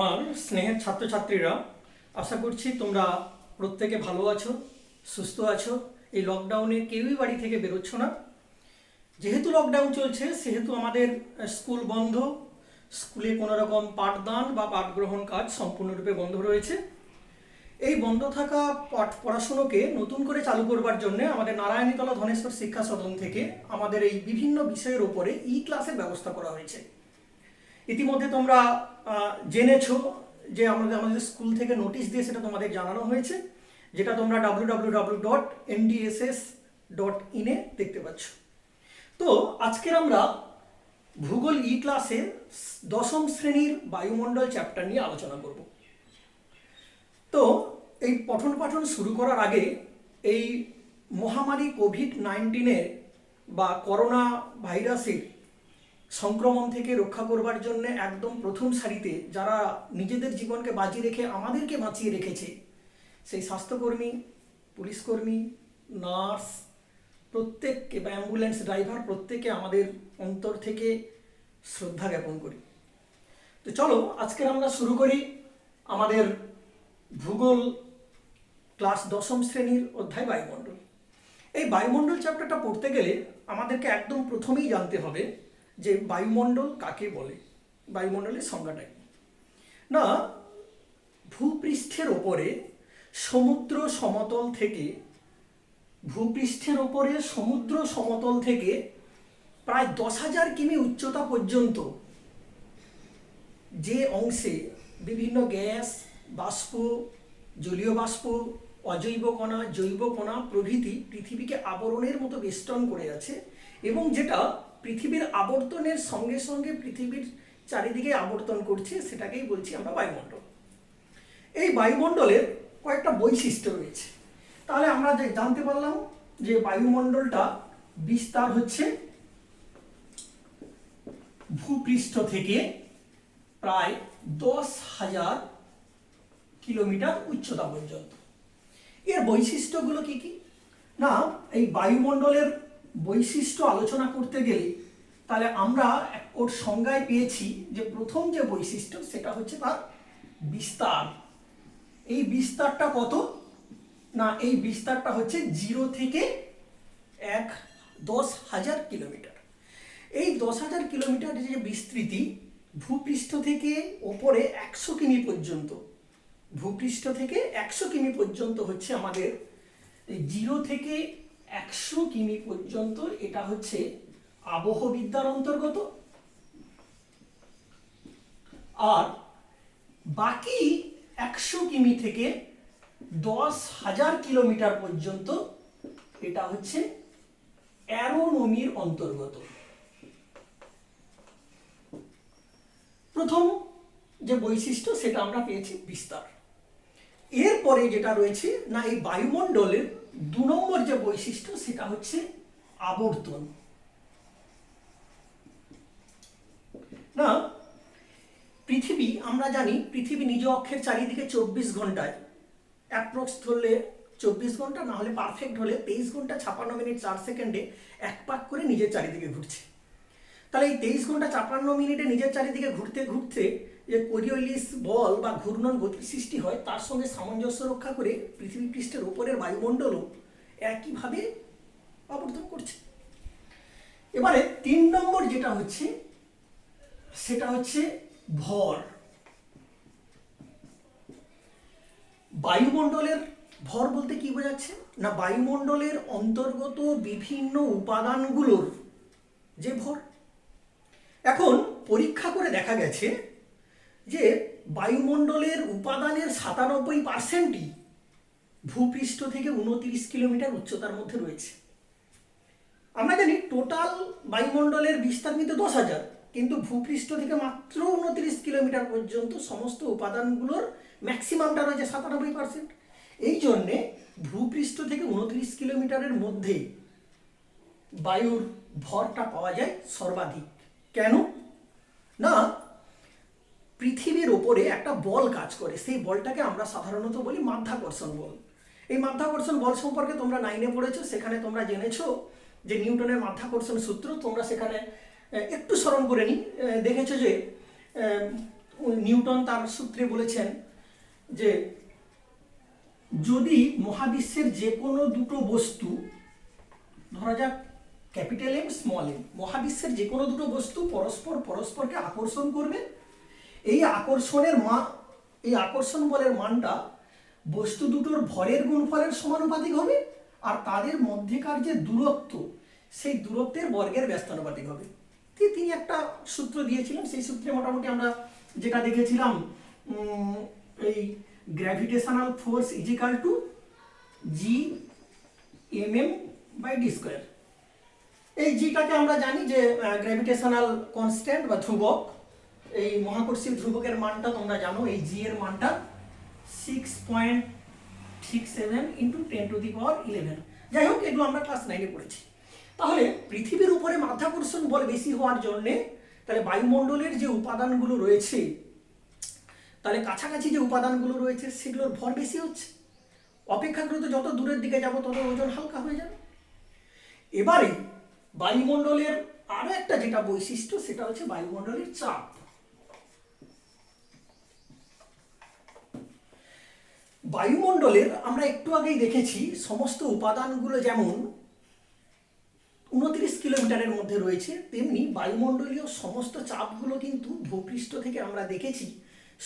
আমার স্নেহের ছাত্রছাত্রীরা, আশা করছি তোমরা প্রত্যেকে ভালো আছো, সুস্থ আছো। এই লকডাউনে কেউই বাড়ি থেকে বেরোচ্ছ না। যেহেতু লকডাউন চলছে সেহেতু আমাদের স্কুল বন্ধ, স্কুলে কোনো রকম পাঠদান বা পাঠ গ্রহণ কাজ সম্পূর্ণরূপে বন্ধ রয়েছে। এই বন্ধ থাকা পড়াশুনোকে নতুন করে চালু করবার জন্য আমাদের নারায়ণীতলা ধনেশ্বর শিক্ষা সদন থেকে আমাদের এই বিভিন্ন বিষয়ের ওপরে ক্লাসের ব্যবস্থা করা হয়েছে। ইতিমধ্যে তোমরা জেনেছো যে আমাদের স্কুল থেকে নোটিশ দিয়ে সেটা তোমাদের জানানো হয়েছে, যেটা তোমরা www.ndss.in এ দেখতে পাচ্ছ। তো আজকের আমরা ভূগোল ক্লাসের দশম শ্রেণীর বায়ুমণ্ডল চ্যাপ্টার নিয়ে আলোচনা করব। তো এই পঠন পাঠন শুরু করার আগে এই মহামারী কোভিড-19 বা করোনা ভাইরাসের সংক্রমণ থেকে রক্ষা করবার জন্য একদম প্রথম সারিতে যারা নিজেদের জীবনকে বাজি রেখে আমাদেরকে বাঁচিয়ে রেখেছে, সেই স্বাস্থ্যকর্মী, পুলিশকর্মী, নার্স প্রত্যেককে বা অ্যাম্বুলেন্স ড্রাইভার প্রত্যেকে আমাদের অন্তর থেকে শ্রদ্ধা জ্ঞাপন করি। তো চলো আজকের আমরা শুরু করি আমাদের ভূগোল ক্লাস দশম শ্রেণীর অধ্যায় বায়ুমণ্ডল। এই বায়ুমণ্ডল চ্যাপ্টারটা পড়তে গেলে আমাদেরকে একদম প্রথমেই জানতে হবে যে বায়ুমণ্ডল কাকে বলে, বায়ুমণ্ডলের সংজ্ঞাটা কি। না, ভূপৃষ্ঠের ওপরে সমুদ্র সমতল থেকে প্রায় 10,000 কিমি উচ্চতা পর্যন্ত যে অংশে বিভিন্ন গ্যাস, বাষ্প, জলীয় বাষ্প, অজৈব কণা, জৈব কণা প্রভৃতি পৃথিবীকে আবরণের মতো বেষ্টন করে আছে এবং যেটা পৃথিবীর আবর্তনের সঙ্গে সঙ্গে পৃথিবীর চারিদিকে আবর্তন করছে, সেটাকেই বলছি আমরা বায়ুমণ্ডল। এই বায়ুমণ্ডলের কয়েকটা বৈশিষ্ট্য রয়েছে। তাহলে আমরা জানতে পারলাম যে বায়ুমণ্ডলটা বিস্তার হচ্ছে ভূপৃষ্ঠ থেকে প্রায় 10,000 কিলোমিটার উচ্চতা পর্যন্ত। এর বৈশিষ্ট্যগুলো কি কি? না, এই বায়ুমণ্ডলের বৈশিষ্ট্য আলোচনা করতে গেলে তাহলে আমরা ওর সংজ্ঞায় পেয়েছি যে প্রথম যে বৈশিষ্ট্য সেটা হচ্ছে তার বিস্তার। এই বিস্তারটা কত? না, এই বিস্তারটা হচ্ছে 0 থেকে 10,000 কিলোমিটার। এই 10,000 কিলোমিটার যে বিস্তৃতি, ভূপৃষ্ঠ থেকে ওপরে 100 কিমি পর্যন্ত, ভূপৃষ্ঠ থেকে 100 কিমি পর্যন্ত হচ্ছে আমাদের 0 থেকে 100 কিমি পর্যন্ত, এটা হচ্ছে আবহবিদ্যার অন্তর্গত। আর বাকি 100 কিমি থেকে 10,000 কিলোমিটার পর্যন্ত এটা হচ্ছে অ্যারোনমির অন্তর্গত। প্রথম যে বৈশিষ্ট্য সেটা আমরা পেয়েছি বিস্তার। এরপরে যেটা রয়েছে না, এই বায়ুমণ্ডলের 2 নম্বর যে বৈশিষ্ট্য সেটা হচ্ছে আবর্তন। না, পৃথিবী, আমরা জানি পৃথিবী নিজ অক্ষের চারিদিকে 24 ঘন্টায় অ্যাপ্রক্স ধরলে 24 ঘন্টা, না হলে পারফেক্ট হলে 23 ঘন্টা 56 মিনিট 4 সেকেন্ডে এক পাক করে নিজের চারিদিকে ঘুরছে। তাহলে এই 23 ঘন্টা 56 মিনিটে নিজের চারিদিকে ঘুরতে ঘুরতে যে কোরিওলিস বল বা ঘূর্ণন গতির সৃষ্টি হয়, তার সঙ্গে সামঞ্জস্য রক্ষা করে পৃথিবী পৃষ্ঠের ওপরের বায়ুমণ্ডলও একইভাবে আবর্তন করছে। এবারে 3 নম্বর যেটা হচ্ছে সেটা হচ্ছে ভর। বায়ুমণ্ডলের ভর বলতে কি বোঝাচ্ছে? না, বায়ুমণ্ডলের অন্তর্গত বিভিন্ন উপাদানগুলোর যে ভর। এখন পরীক্ষা করে দেখা গেছে যে বায়ুমণ্ডলের উপাদানের 97%ই ভূপৃষ্ঠ থেকে 29 কিলোমিটার উচ্চতার মধ্যে রয়েছে। আমরা জানি টোটাল বায়ুমণ্ডলের বিস্তার কিন্তু 10,000, কিন্তু ভূপৃষ্ঠ থেকে মাত্র 29 কিলোমিটার পর্যন্ত সমস্ত উপাদানগুলোর ম্যাক্সিমামটা রয়েছে 97%। এই জন্যে ভূপৃষ্ঠ থেকে 29 কিলোমিটারের মধ্যে বায়ুর ভরটা পাওয়া যায় সর্বাধিক। কেন? না, পৃথিবীর ওপরে একটা বল কাজ করে, সেই বলটাকে আমরা সাধারণত বলি মাধ্যাকর্ষণ বল। এই মাধ্যাকর্ষণ বল সম্পর্কে তোমরা 9-এ পড়েছো, সেখানে তোমরা জেনেছো যে নিউটনের মাধ্যাকর্ষণ সূত্র। তোমরা সেখানে একটু স্মরণ করে দেখেছো যে নিউটন তার সূত্রে বলেছেন যে যদি মহাবিশ্বের যে কোনো দুটো বস্তু, ধরা যাক ক্যাপিটাল এম স্মল এম, মহাবিশ্বের যে কোনো দুটো বস্তু পরস্পরকে আকর্ষণ করবে, এই আকর্ষণ বলের মানটা বস্তু দুটোর ভরের গুণফলের সমানুপাতিক হবে, আর তাদের মধ্যেকার যে দূরত্ব সেই দূরত্বের বর্গের ব্যস্তানুপাতিক হবে। তিনি একটা সূত্র দিয়েছিলেন, সেই সূত্রে মোটামুটি আমরা যেটা দেখেছিলাম, এই gravitational force equal to G M M by D square. এই জিটাকে আমরা জানি যে গ্র্যাভিটেশনাল কনস্ট্যান্ট বা ধ্রুবক। এই মহাকর্ষীয় ধ্রুবকের মানটা তোমরা জানো, এই জি এর মানটা 6.67 ইন্টু 10⁻11। যাই হোক, এগুলো আমরা ক্লাস 9-এ পড়েছি। তাহলে পৃথিবীর উপরে মাধ্যাকর্ষণ বল বেশি হওয়ার জন্যে তাহলে বায়ুমণ্ডলের যে উপাদানগুলো রয়েছে, তাহলে কাছাকাছি যে উপাদানগুলো রয়েছে সেগুলোর ভর বেশি হচ্ছে। অপেক্ষাকৃত যত দূরের দিকে যাব তত ওজন হালকা হয়ে যাবে। এবারে বায়ুমণ্ডলের আরো একটা যেটা বৈশিষ্ট্য, সেটা হচ্ছে বায়ুমণ্ডলের চাপ। বায়ুমণ্ডলের আমরা একটু আগেই দেখেছি সমস্ত উপাদানগুলো যেমন 29 কিলোমিটারের মধ্যে রয়েছে, তেমনি বায়ুমণ্ডলীয় সমস্ত চাপগুলো কিন্তু ভূপৃষ্ঠ থেকে আমরা দেখেছি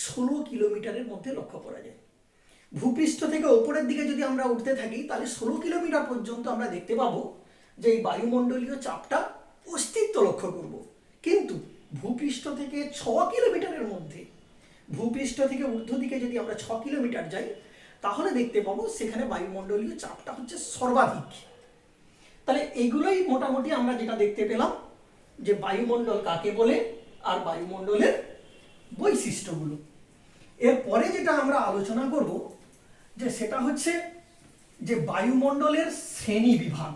16 কিলোমিটারের মধ্যে লক্ষ্য করা যায়। ভূপৃষ্ঠ থেকে ওপরের দিকে যদি আমরা উঠতে থাকি তাহলে 16 কিলোমিটার পর্যন্ত আমরা দেখতে পাবো যে এই বায়ুমণ্ডলীয় চাপটা অস্তিত্ব লক্ষ্য করব। কিন্তু ভূপৃষ্ঠ থেকে 6 কিলোমিটারের মধ্যে, ভূপৃষ্ঠ থেকে ঊর্ধ্ব দিকে যদি আমরা 6 কিলোমিটার যাই তাহলে দেখতে পাবো সেখানে বায়ুমণ্ডলীয় চাপটা হচ্ছে সর্বাধিক। তাহলে এগুলোই মোটামুটি আমরা যেটা দেখতে পেলাম যে বায়ুমণ্ডল কাকে বলে আর বায়ুমণ্ডলের বৈশিষ্ট্যগুলো। এরপরে যেটা আমরা আলোচনা করব যে সেটা হচ্ছে যে বায়ুমণ্ডলের শ্রেণী বিভাগ।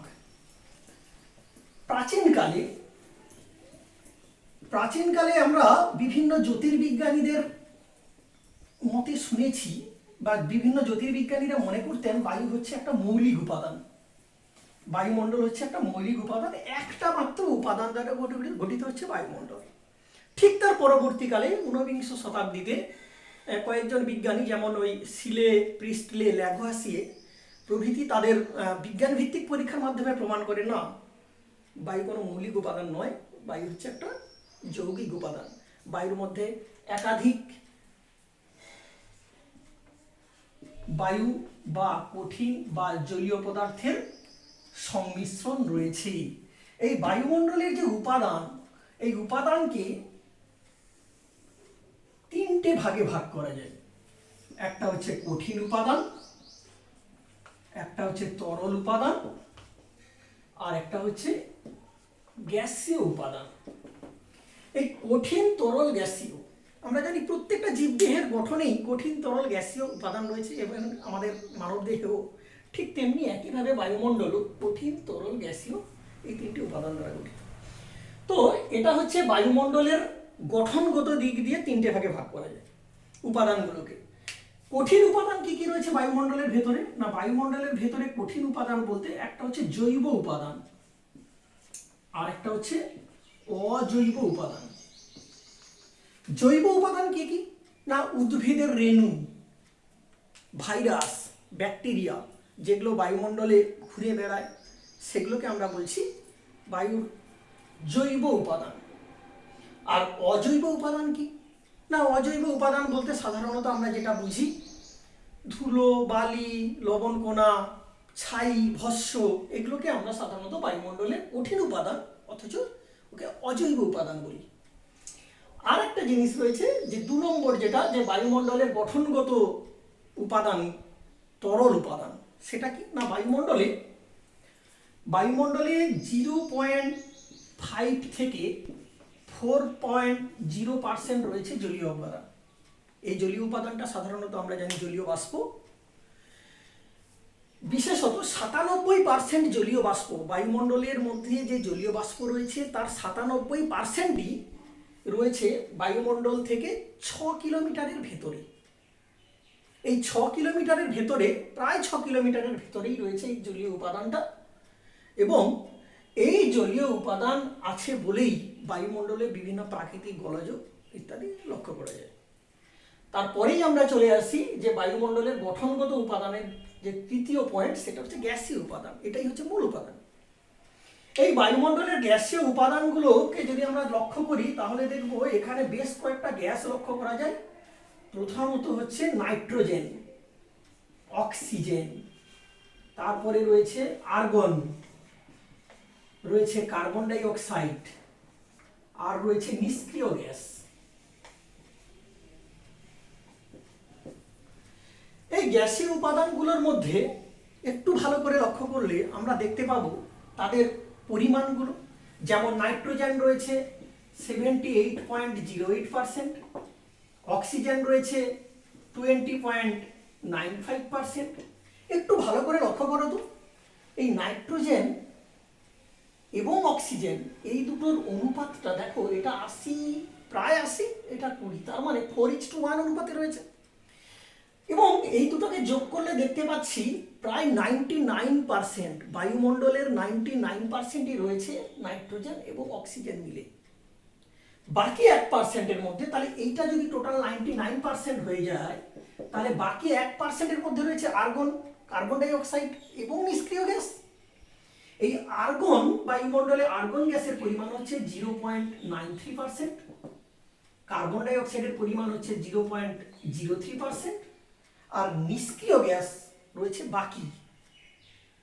প্রাচীনকালে আমরা বিভিন্ন জ্যোতির্বিজ্ঞানীদের মতে শুনেছি বা বিভিন্ন জ্যোতির্বিজ্ঞানীরা মনে করতেন বায়ু হচ্ছে একটা মৌলিক উপাদান, বায়ুমণ্ডল হচ্ছে একটা মৌলিক উপাদান, একটা মাত্র উপাদান দ্বারা গঠিত হচ্ছে বায়ুমণ্ডল। ঠিক তার পরবর্তীকালে 19বিংশ শতাব্দীতে কয়েকজন বিজ্ঞানী যেমন ওই সিলে, প্রিস্টলে, ল্যাভোয়াসিয়ে প্রভৃতি তাদের বিজ্ঞান ভিত্তিক পরীক্ষার মাধ্যমে প্রমাণ করে না, বায়ু কোনো মৌলিক উপাদান নয়, বায়ু হচ্ছে একটা যৌগিক উপাদান। বায়ুর মধ্যে একাধিক বায়ু বা কঠিন বা জলীয় পদার্থের সংমিশ্রণ রয়েছে। এই বায়ুমণ্ডলের যে উপাদান, এই উপাদানকে 3টে ভাগে ভাগ করা যায়। একটা হচ্ছে কঠিন উপাদান, একটা হচ্ছে তরল উপাদান, আর একটা হচ্ছে গ্যাসীয় উপাদান। এই কঠিন, তরল, গ্যাসীয়, আমরা জানি প্রত্যেকটা জীবদেহের গঠনেই কঠিন, তরল, গ্যাসীয় উপাদান রয়েছে এবং আমাদের মানবদেহেও ঠিক তেমনি একইভাবে বায়ুমণ্ডলও কঠিন, তরল, গ্যাসীয় এই 3টি উপাদান দ্বারা গঠিত। তো এটা হচ্ছে বায়ুমণ্ডলের গঠনগত দিক দিয়ে 3টে ভাগে ভাগ করা যায় উপাদানগুলোকে। কঠিন উপাদান কি কি রয়েছে বায়ুমণ্ডলের ভেতরে? না, বায়ুমণ্ডলের ভেতরে কঠিন উপাদান বলতে একটা হচ্ছে জৈব উপাদান আর একটা হচ্ছে অজৈব উপাদান। জৈব উপাদান কি কি? না, উদ্ভিদের রেণু, ভাইরাস, ব্যাকটেরিয়া যেগুলো বায়ুমণ্ডলে ঘুরে বেড়ায় সেগুলোকে আমরা বলছি বায়ুর জৈব উপাদান। আর অজৈব উপাদান কি? না, অজৈব উপাদান বলতে সাধারণত আমরা যেটা বুঝি ধুলো, বালি, লবণকণা, ছাই, ভস্ম, এগুলোকে আমরা সাধারণত বায়ুমণ্ডলের কঠিন উপাদান, অথচ ওকে অজৈব উপাদান বলি। আর একটা জিনিস রয়েছে যে 2 নম্বর, যেটা যে বায়ুমণ্ডলের গঠনগত উপাদান, তরল উপাদান, সেটা কি? না, বায়ুমণ্ডলে 0.5 থেকে 4.0% রয়েছে জলীয় উপাদান। এই জলীয় উপাদানটা সাধারণত আমরা জানি জলীয় বাষ্প। বিশেষত 97% জলীয় বাষ্প, বায়ুমণ্ডলের মধ্যে যে জলীয় বাষ্প রয়েছে তার 97%ই রয়েছে বায়ুমণ্ডল থেকে 6 কিলোমিটারের ভেতরে। এই 6 কিলোমিটারের ভেতরে, প্রায় 6 কিলোমিটারের ভেতরেই রয়েছে এই জলীয় উপাদানটা, এবং এই জলীয় উপাদান আছে বলেই বায়ুমণ্ডলে বিভিন্ন প্রাকৃতিক গোলযোগ ইত্যাদি লক্ষ্য করা যায়। তারপরেই আমরা চলে আসি যে বায়ুমণ্ডলের গঠনগত উপাদানের যে তৃতীয় পয়েন্ট, সেটা হচ্ছে গ্যাসীয় উপাদান। এটাই হচ্ছে মূল উপাদান। এই বায়ুমণ্ডলের গ্যাসীয় উপাদানগুলোকে যদি আমরা লক্ষ্য করি তাহলে দেখব এখানে বেশ কয়েকটা গ্যাস লক্ষ্য করা যায়। প্রথমত হচ্ছে নাইট্রোজেন, অক্সিজেন, তারপরে রয়েছে আর্গন, রয়েছে কার্বন ডাই অক্সাইড, আর রয়েছে নিষ্ক্রিয় গ্যাস। এই গ্যাসীয় উপাদানগুলোর মধ্যে একটু ভালো করে লক্ষ্য করলে আমরা দেখতে পাবো তাদের পরিমাণগুলো। যেমন নাইট্রোজেন রয়েছে 78.08%, অক্সিজেন রয়েছে 20.95%। একটু ভালো করে লক্ষ্য করো তো, এই নাইট্রোজেন এবং অক্সিজেন এই দুটোর অনুপাতটা দেখো, এটা 80, প্রায় 80, এটা 20, তার মানে 4:1 অনুপাতে রয়েছে। এবং এই দুটোকে যোগ করলে দেখতে পাচ্ছি প্রায় 99%, বায়ুমণ্ডলের 99%ই রয়েছে নাইট্রোজেন এবং অক্সিজেন মিলে। বাকি 1%-এর মধ্যে, তাহলে এইটা যদি টোটাল 99% হয়ে যায়, তাহলে বাকি 1%-এর মধ্যে রয়েছে আর্গন, কার্বন ডাই অক্সাইড এবং নিষ্ক্রিয় গ্যাস। এই আর্গন, বায়ুমণ্ডলে আর্গন গ্যাসের পরিমাণ হচ্ছে 0.93%, কার্বন ডাই অক্সাইডের পরিমাণ হচ্ছে 0.03%, আর নিষ্ক্রিয় গ্যাস রয়েছে বাকি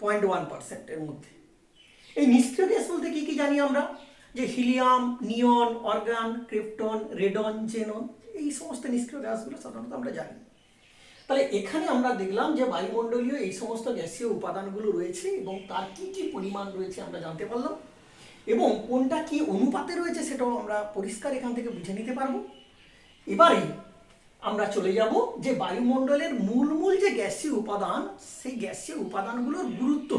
0.1%-এর মধ্যে। এই নিষ্ক্রিয় গ্যাস বলতে কি কি জানি আমরা, যে হিলিয়াম, নিয়ন, অর্গান, ক্রিপ্টন, রেডন, জেনন, এই সমস্ত নিষ্ক্রিয় গ্যাসগুলো সাধারণত আমরা জানি। তাহলে এখানে আমরা দেখলাম যে বায়ুমণ্ডলীয় এই সমস্ত গ্যাসীয় উপাদানগুলো রয়েছে এবং তার কি কি পরিমাণ রয়েছে আমরা জানতে পারলাম, এবং কোনটা কি অনুপাতে রয়েছে সেটাও আমরা পরিষ্কার এখান থেকে বুঝে নিতে পারবো। এবারে আমরা চলে যাব যে বায়ুমণ্ডলের মূল যে গ্যাসীয় উপাদান, সেই গ্যাসীয় উপাদানগুলোর গুরুত্ব